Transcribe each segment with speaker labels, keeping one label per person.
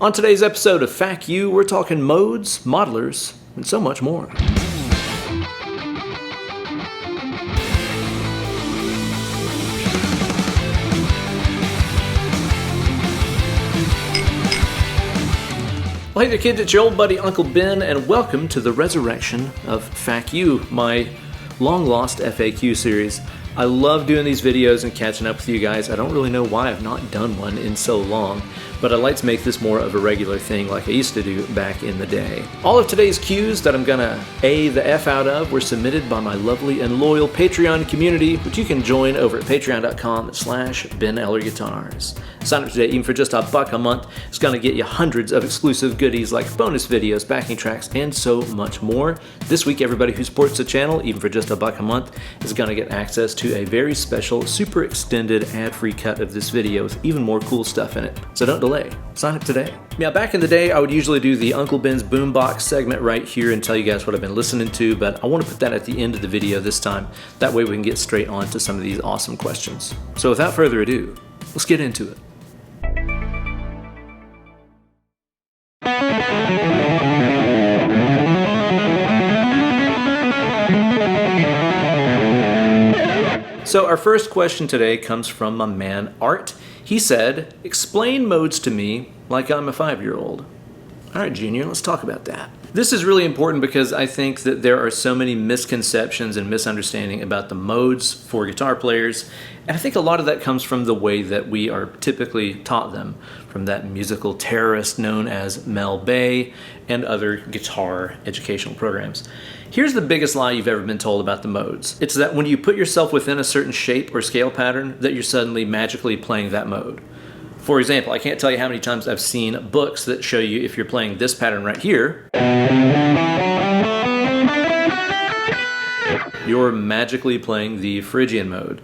Speaker 1: On today's episode of FAQ U, we're talking modes, modelers, and so much more. Well, hey there kids, it's your old buddy Uncle Ben, and welcome to the resurrection of FAQ U, my long-lost FAQ series. I love doing these videos and catching up with you guys. I don't really know why I've not done one in so long, but I'd like to make this more of a regular thing like I used to do back in the day. All of today's cues that I'm gonna A the F out of were submitted by my lovely and loyal Patreon community, which you can join over at patreon.com/BenEllerGuitars. Sign up today, even for just $1 a month. It's gonna get you hundreds of exclusive goodies like bonus videos, backing tracks, and so much more. This week, everybody who supports the channel, even for just $1 a month, is gonna get access to a very special, super extended, ad-free cut of this video with even more cool stuff in it. So don't delay. Sign up today. Now, back in the day, I would usually do the Uncle Ben's Boombox segment right here and tell you guys what I've been listening to, but I want to put that at the end of the video this time. That way we can get straight on to some of these awesome questions. So without further ado, let's get into it. So our first question today comes from my man Art. He said, explain modes to me like I'm a 5-year-old. All right, Junior, let's talk about that. This is really important because I think that there are so many misconceptions and misunderstanding about the modes for guitar players, and I think a lot of that comes from the way that we are typically taught them, from that musical terrorist known as Mel Bay and other guitar educational programs. Here's the biggest lie you've ever been told about the modes. It's that when you put yourself within a certain shape or scale pattern, that you're suddenly magically playing that mode. For example, I can't tell you how many times I've seen books that show you if you're playing this pattern right here, you're magically playing the Phrygian mode.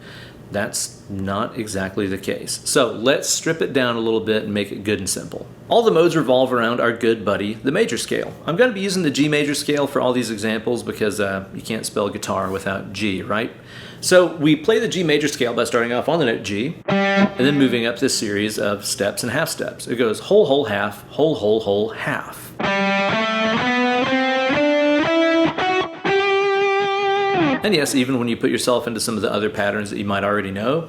Speaker 1: That's not exactly the case. So let's strip it down a little bit and make it good and simple. All the modes revolve around our good buddy, the major scale. I'm going to be using the G major scale for all these examples because you can't spell guitar without G, right? So we play the G major scale by starting off on the note G and then moving up this series of steps and half steps. It goes whole, whole, half, whole, whole, whole, half. And yes, even when you put yourself into some of the other patterns that you might already know,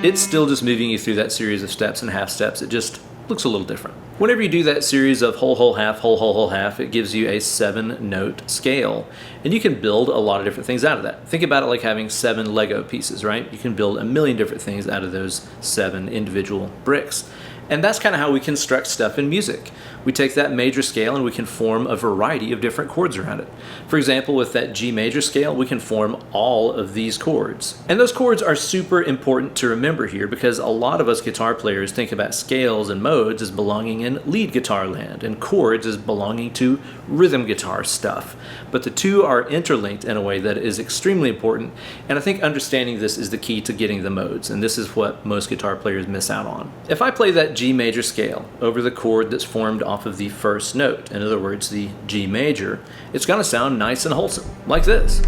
Speaker 1: it's still just moving you through that series of steps and half steps. It just looks a little different. Whenever you do that series of whole, whole, half, whole, whole, whole, half, it gives you a 7-note scale. And you can build a lot of different things out of that. Think about it like having 7 Lego pieces, right? You can build a million different things out of those 7 individual bricks. And that's kind of how we construct stuff in music. We take that major scale and we can form a variety of different chords around it. For example, with that G major scale, we can form all of these chords. And those chords are super important to remember here because a lot of us guitar players think about scales and modes as belonging in lead guitar land and chords as belonging to rhythm guitar stuff. But the two are interlinked in a way that is extremely important, and I think understanding this is the key to getting the modes, and this is what most guitar players miss out on. If I play that G major scale over the chord that's formed off of the first note, in other words, the G major, it's going to sound nice and wholesome, like this.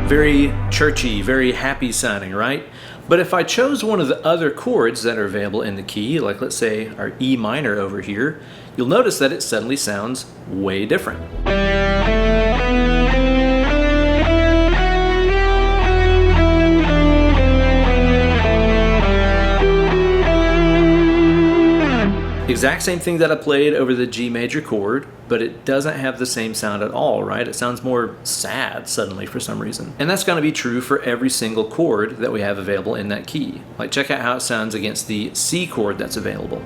Speaker 1: Very churchy, very happy sounding, right? But if I chose one of the other chords that are available in the key, like let's say our E minor over here, you'll notice that it suddenly sounds way different. Exact same thing that I played over the G major chord, but it doesn't have the same sound at all, right? It sounds more sad suddenly for some reason. And that's going to be true for every single chord that we have available in that key. Like check out how it sounds against the C chord that's available.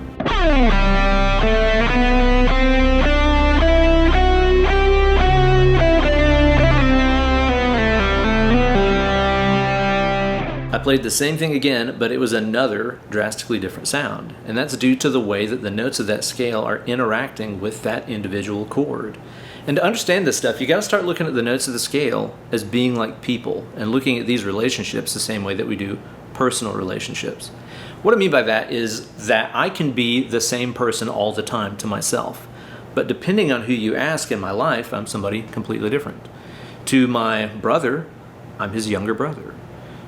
Speaker 1: I played the same thing again, but it was another drastically different sound. And that's due to the way that the notes of that scale are interacting with that individual chord. And to understand this stuff, you gotta start looking at the notes of the scale as being like people and looking at these relationships the same way that we do personal relationships. What I mean by that is that I can be the same person all the time to myself. But depending on who you ask in my life, I'm somebody completely different. To my brother, I'm his younger brother.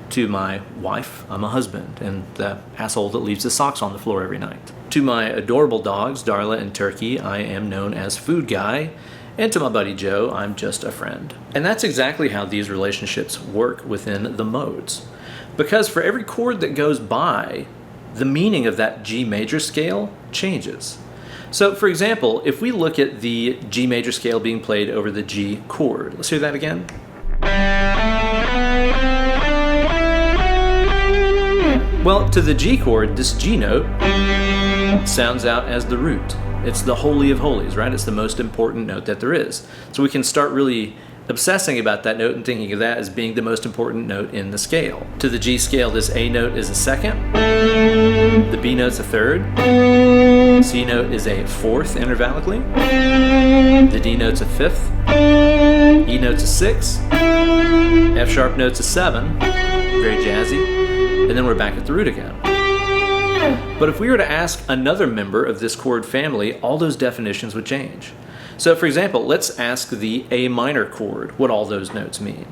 Speaker 1: To my wife, I'm a husband and the asshole that leaves his socks on the floor every night. To my adorable dogs, Darla and Turkey, I am known as Food Guy. And to my buddy Joe, I'm just a friend. And that's exactly how these relationships work within the modes. Because for every chord that goes by, the meaning of that G major scale changes. So for example, if we look at the G major scale being played over the G chord, let's hear that again. Well, to the G chord, this G note sounds out as the root. It's the holy of holies, right? It's the most important note that there is. So we can start really obsessing about that note and thinking of that as being the most important note in the scale. To the G scale, this A note is a second, the B note's a third, C note is a fourth intervallically, the D note's a fifth, E note's a sixth, F sharp note's a seven, very jazzy, and then we're back at the root again. But if we were to ask another member of this chord family, all those definitions would change. So for example, let's ask the A minor chord what all those notes mean.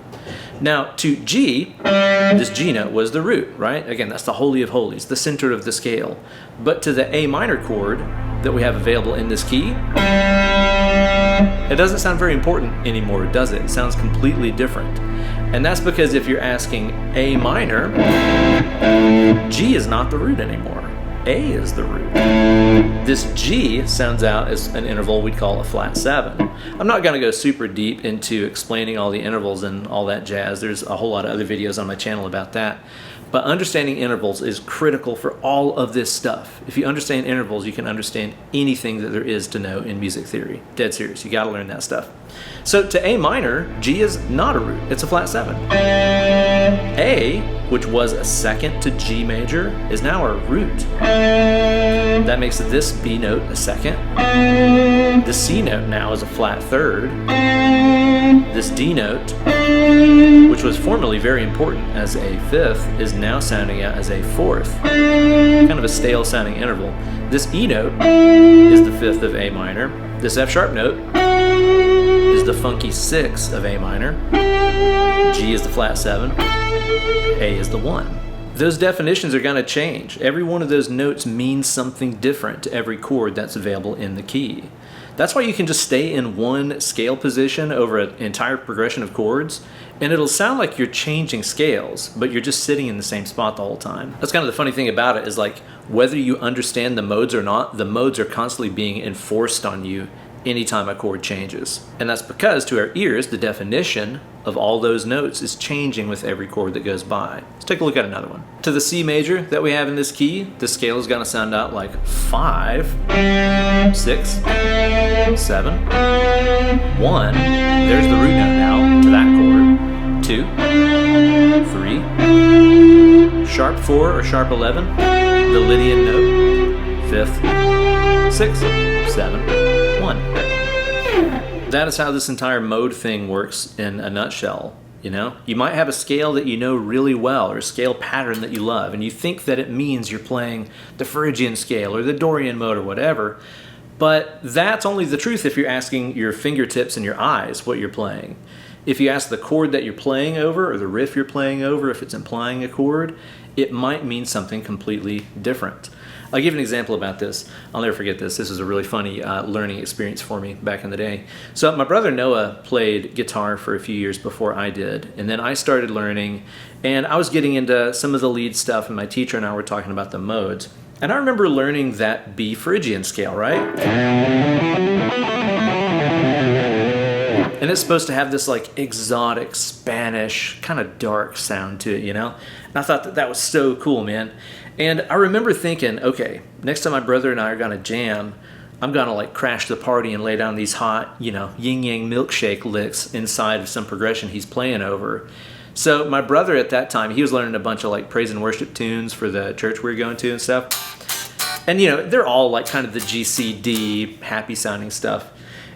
Speaker 1: Now to G, this G note was the root, right? Again, that's the holy of holies, the center of the scale. But to the A minor chord that we have available in this key, it doesn't sound very important anymore, does it? It sounds completely different. And that's because if you're asking A minor, G is not the root anymore. A is the root. This G sounds out as an interval we'd call a flat 7. I'm not going to go super deep into explaining all the intervals and all that jazz. There's a whole lot of other videos on my channel about that. But understanding intervals is critical for all of this stuff. If you understand intervals, you can understand anything that there is to know in music theory. Dead serious, you got to learn that stuff. So to A minor, G is not a root, it's a flat 7. A, which was a second to G major, is now a root. That makes this B note a second. The C note now is a flat third. This D note, which was formerly very important as a fifth, is now sounding out as a fourth. Kind of a stale sounding interval. This E note is the fifth of A minor. This F sharp note is the funky sixth of A minor. G is the flat 7. A is the 1. Those definitions are going to change. Every one of those notes means something different to every chord that's available in the key. That's why you can just stay in one scale position over an entire progression of chords, and it'll sound like you're changing scales, but you're just sitting in the same spot the whole time. That's kind of the funny thing about it, is like whether you understand the modes or not, the modes are constantly being enforced on you anytime a chord changes. And that's because to our ears, the definition of all those notes is changing with every chord that goes by. Let's take a look at another one. To the C major that we have in this key, the scale is going to sound out like 5, 6, 7, 1. There's the root note now to that chord. 2, 3, sharp 4 or sharp 11, the Lydian note, 5th, 6th, 7, 1. That is how this entire mode thing works in a nutshell. You know, you might have a scale that you know really well, or a scale pattern that you love, and you think that it means you're playing the Phrygian scale or the Dorian mode or whatever, but that's only the truth if you're asking your fingertips and your eyes what you're playing. If you ask the chord that you're playing over or the riff you're playing over, if it's implying a chord, it might mean something completely different. I'll give an example about this. I'll never forget this. This was a really funny learning experience for me back in the day. So my brother Noah played guitar for a few years before I did, and then I started learning, and I was getting into some of the lead stuff, and my teacher and I were talking about the modes. And I remember learning that B Phrygian scale, right? And it's supposed to have this like exotic Spanish kind of dark sound to it, you know? And I thought that that was so cool, man. And I remember thinking, okay, next time my brother and I are gonna jam, I'm gonna like crash the party and lay down these hot, you know, yin-yang milkshake licks inside of some progression he's playing over. So my brother at that time, he was learning a bunch of like praise and worship tunes for the church we were going to and stuff. And you know, they're all like kind of the GCD, happy sounding stuff.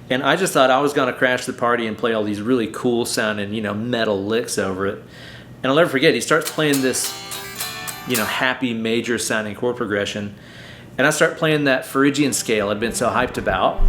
Speaker 1: And I just thought I was gonna crash the party and play all these really cool sounding, you know, metal licks over it. And I'll never forget, he starts playing this, you know, happy major sounding chord progression, and I start playing that Phrygian scale I'd been so hyped about.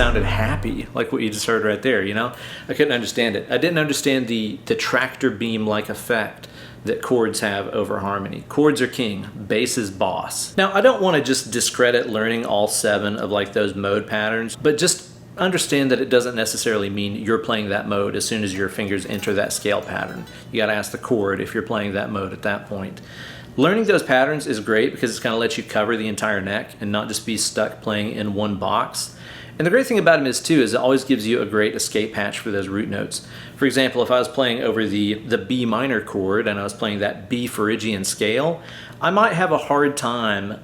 Speaker 1: sounded happy, like what you just heard right there, you know? I couldn't understand it. I didn't understand the tractor beam-like effect that chords have over harmony. Chords are king, bass is boss. Now, I don't want to just discredit learning all 7 of like those mode patterns, but just understand that it doesn't necessarily mean you're playing that mode as soon as your fingers enter that scale pattern. You got to ask the chord if you're playing that mode at that point. Learning those patterns is great because it's going to let you cover the entire neck and not just be stuck playing in one box. And the great thing about them is too, is it always gives you a great escape hatch for those root notes. For example, if I was playing over the B minor chord and I was playing that B Phrygian scale, I might have a hard time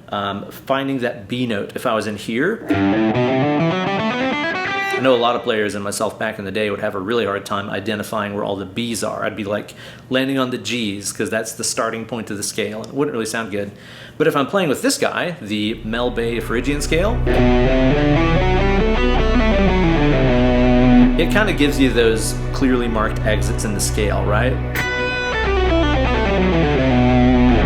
Speaker 1: finding that B note if I was in here. I know a lot of players and myself back in the day would have a really hard time identifying where all the B's are. I'd be like landing on the G's because that's the starting point of the scale and it wouldn't really sound good. But if I'm playing with this guy, the Mel Bay Phrygian scale, it kind of gives you those clearly marked exits in the scale, right?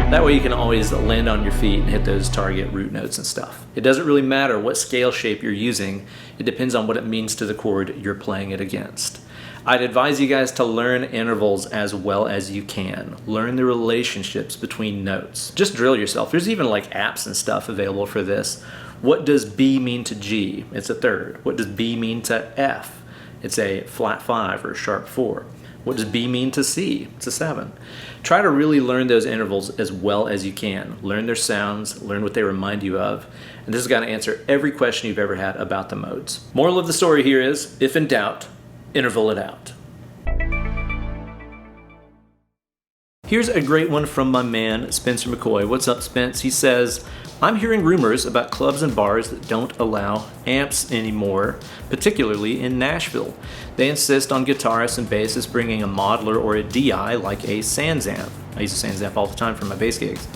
Speaker 1: That way you can always land on your feet and hit those target root notes and stuff. It doesn't really matter what scale shape you're using. It depends on what it means to the chord you're playing it against. I'd advise you guys to learn intervals as well as you can. Learn the relationships between notes. Just drill yourself. There's even like apps and stuff available for this. What does B mean to G? It's a third. What does B mean to F? It's a flat 5 or a sharp 4. What does B mean to C? It's a 7. Try to really learn those intervals as well as you can. Learn their sounds, learn what they remind you of, and this is going to answer every question you've ever had about the modes. Moral of the story here is, if in doubt, interval it out. Here's a great one from my man, Spencer McCoy. What's up, Spence? He says, I'm hearing rumors about clubs and bars that don't allow amps anymore, particularly in Nashville. They insist on guitarists and bassists bringing a modeler or a DI like a Sans amp. I use a Sans amp all the time for my bass gigs.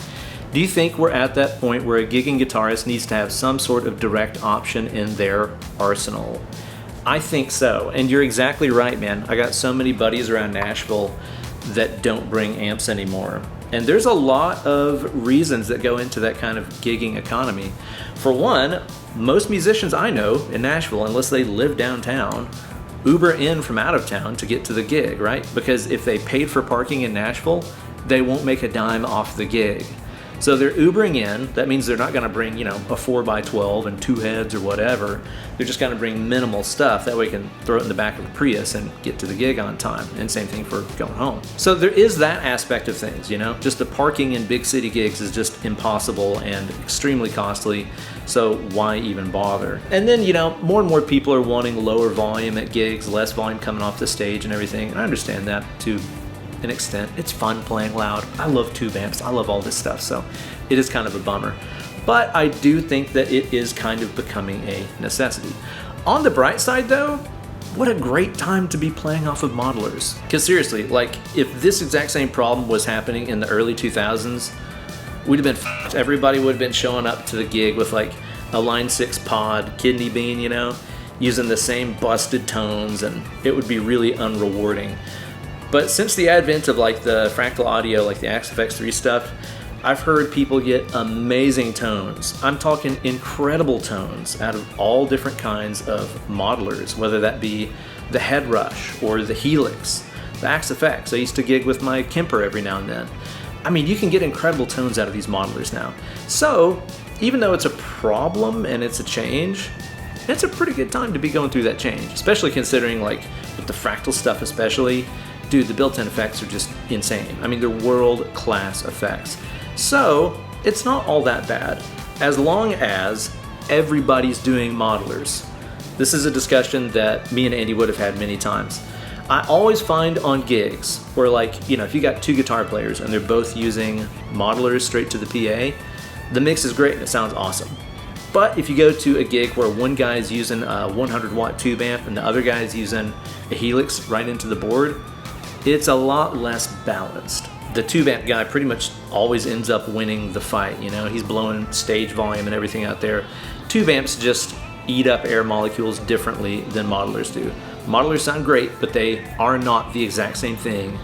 Speaker 1: Do you think we're at that point where a gigging guitarist needs to have some sort of direct option in their arsenal? I think so, and you're exactly right, man. I got so many buddies around Nashville that don't bring amps anymore. And there's a lot of reasons that go into that kind of gigging economy. For one, most musicians I know in Nashville, unless they live downtown, Uber in from out of town to get to the gig, right? Because if they paid for parking in Nashville, they won't make a dime off the gig. So they're Ubering in. That means they're not going to bring, a 4x12 and 2 heads or whatever. They're just going to bring minimal stuff. That way you can throw it in the back of a Prius and get to the gig on time. And same thing for going home. So there is that aspect of things, Just the parking in big city gigs is just impossible and extremely costly. So why even bother? And then, more and more people are wanting lower volume at gigs, less volume coming off the stage and everything. And I understand that too. An extent. It's fun playing loud. I love tube amps. I love all this stuff, so it is kind of a bummer. But I do think that it is kind of becoming a necessity. On the bright side though, what a great time to be playing off of modelers. Because seriously, if this exact same problem was happening in the early 2000s, we'd have been f***ed. Everybody would have been showing up to the gig with a Line 6 pod kidney bean, using the same busted tones, and it would be really unrewarding. But since the advent of the fractal audio, like the Axe FX3 stuff, I've heard people get amazing tones. I'm talking incredible tones out of all different kinds of modelers, whether that be the Head Rush or the Helix, the Axe FX. I used to gig with my Kemper every now and then. I mean, you can get incredible tones out of these modelers now. So even though it's a problem and it's a change, it's a pretty good time to be going through that change, especially considering with the fractal stuff especially. Dude, the built-in effects are just insane. I mean, they're world-class effects. So, it's not all that bad, as long as everybody's doing modelers. This is a discussion that me and Andy would have had many times. I always find on gigs where if you got 2 guitar players and they're both using modelers straight to the PA, the mix is great and it sounds awesome. But if you go to a gig where one guy is using a 100-watt tube amp and the other guy is using a Helix right into the board, it's a lot less balanced. The tube amp guy pretty much always ends up winning the fight, He's blowing stage volume and everything out there. Tube amps just eat up air molecules differently than modelers do. Modelers sound great, but they are not the exact same thing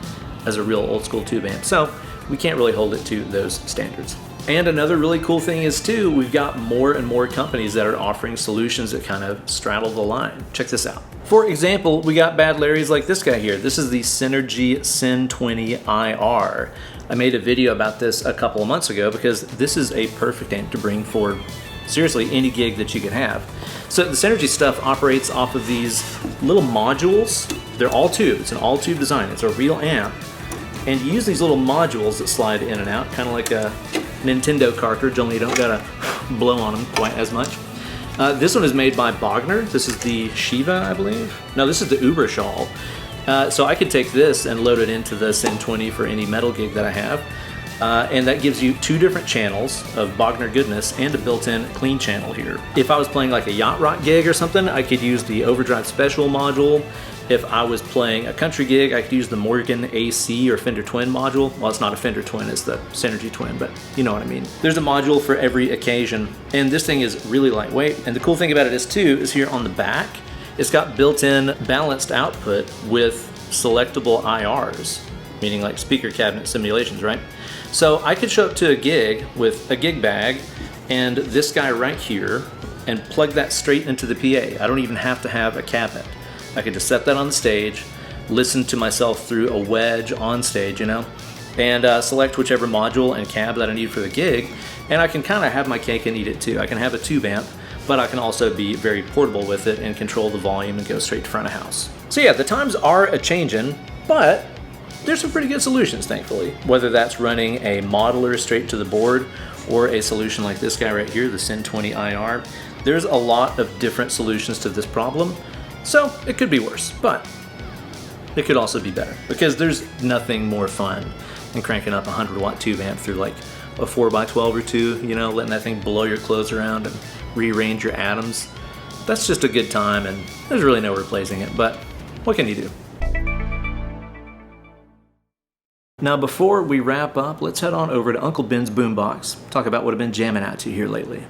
Speaker 1: as a real old school tube amp. So we can't really hold it to those standards. And another really cool thing is too, we've got more and more companies that are offering solutions that kind of straddle the line. Check this out. For example, we got bad Larrys like this guy here. This is the Synergy Syn 20 IR. I made a video about this a couple of months ago because this is a perfect amp to bring for seriously any gig that you could have. So the Synergy stuff operates off of these little modules. They're all tube. It's an all tube design. It's a real amp. And you use these little modules that slide in and out, kind of like a Nintendo cartridge, only you don't gotta blow on them quite as much. This one is made by Bogner. This is the Shiva, I believe. No, this is the Uberschall. So I could take this and load it into the Syn 20 for any metal gig that I have. And that gives you 2 different channels of Bogner goodness and a built-in clean channel here. If I was playing like a yacht rock gig or something, I could use the Overdrive Special module. If I was playing a country gig, I could use the Morgan AC or Fender Twin module. Well, it's not a Fender Twin, it's the Synergy Twin, but you know what I mean. There's a module for every occasion, and this thing is really lightweight. And the cool thing about it is too, is here on the back, it's got built-in balanced output with selectable IRs, meaning like speaker cabinet simulations, right? So I could show up to a gig with a gig bag and this guy right here and plug that straight into the PA. I don't even have to have a cabinet. I could just set that on the stage, listen to myself through a wedge on stage, you know, and select whichever module and cab that I need for the gig. And I can kind of have my cake and eat it too. I can have a tube amp, but I can also be very portable with it and control the volume and go straight to front of house. So yeah, the times are a-changin', but there's some pretty good solutions, thankfully. Whether that's running a modeler straight to the board or a solution like this guy right here, the Syn 20 IR, there's a lot of different solutions to this problem. So it could be worse, but it could also be better because there's nothing more fun than cranking up a 100-watt tube amp through like a 4x12 or 2, you know, letting that thing blow your clothes around and rearrange your atoms. That's just a good time, and there's really no replacing it, but what can you do? Now before we wrap up, let's head on over to Uncle Ben's Boombox, talk about what I've been jamming out to here lately.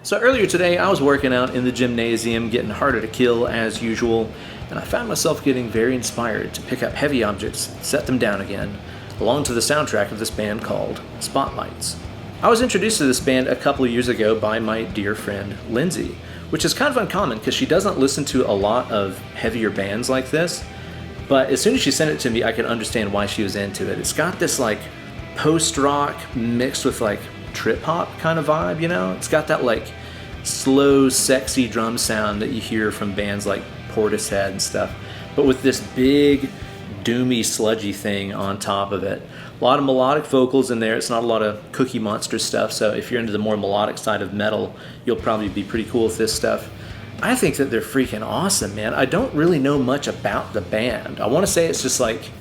Speaker 1: So earlier today, I was working out in the gymnasium, getting harder to kill as usual, and I found myself getting very inspired to pick up heavy objects, set them down again, along to the soundtrack of this band called Spotlights. I was introduced to this band a couple of years ago by my dear friend Lindsay, which is kind of uncommon because she doesn't listen to a lot of heavier bands like this, but as soon as she sent it to me, I could understand why she was into it. It's got this like post-rock mixed with like trip-hop kind of vibe, you know? It's got that like slow, sexy drum sound that you hear from bands like Portishead and stuff, but with this big, doomy, sludgy thing on top of it. A lot of melodic vocals in there. It's not a lot of Cookie Monster stuff, so if you're into the more melodic side of metal, you'll probably be pretty cool with this stuff. I think that they're freaking awesome, man. I don't really know much about the band. I want to say it's just like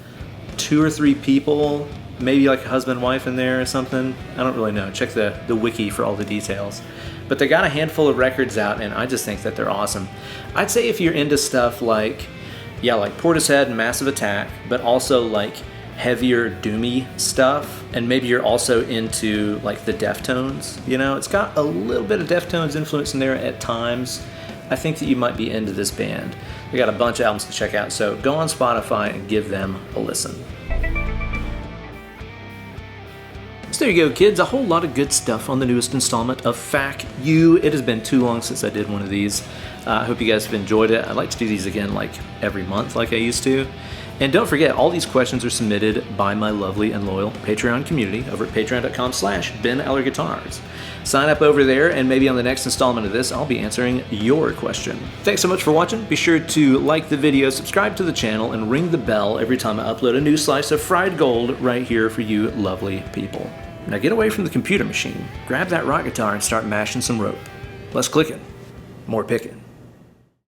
Speaker 1: 2 or 3 people, maybe like a husband and wife in there or something. I don't really know. Check the wiki for all the details. But they got a handful of records out, and I just think that they're awesome. I'd say if you're into stuff like, yeah, like Portishead and Massive Attack, but also like heavier doomy stuff, and maybe you're also into like the Deftones, you know, it's got a little bit of Deftones influence in there at times. I think that you might be into this band. They got a bunch of albums to check out, so go on Spotify and give them a listen. So there you go, kids, a whole lot of good stuff on the newest installment of FAQ U. It has been too long since I did one of these. I hope you guys have enjoyed it. I'd like to do these again like every month like I used to. And don't forget, all these questions are submitted by my lovely and loyal Patreon community over at patreon.com/BenEllerGuitars. Sign up over there, and maybe on the next installment of this, I'll be answering your question. Thanks so much for watching. Be sure to like the video, subscribe to the channel, and ring the bell every time I upload a new slice of fried gold right here for you lovely people. Now get away from the computer machine, grab that rock guitar, and start mashing some rope. Less clicking, more picking.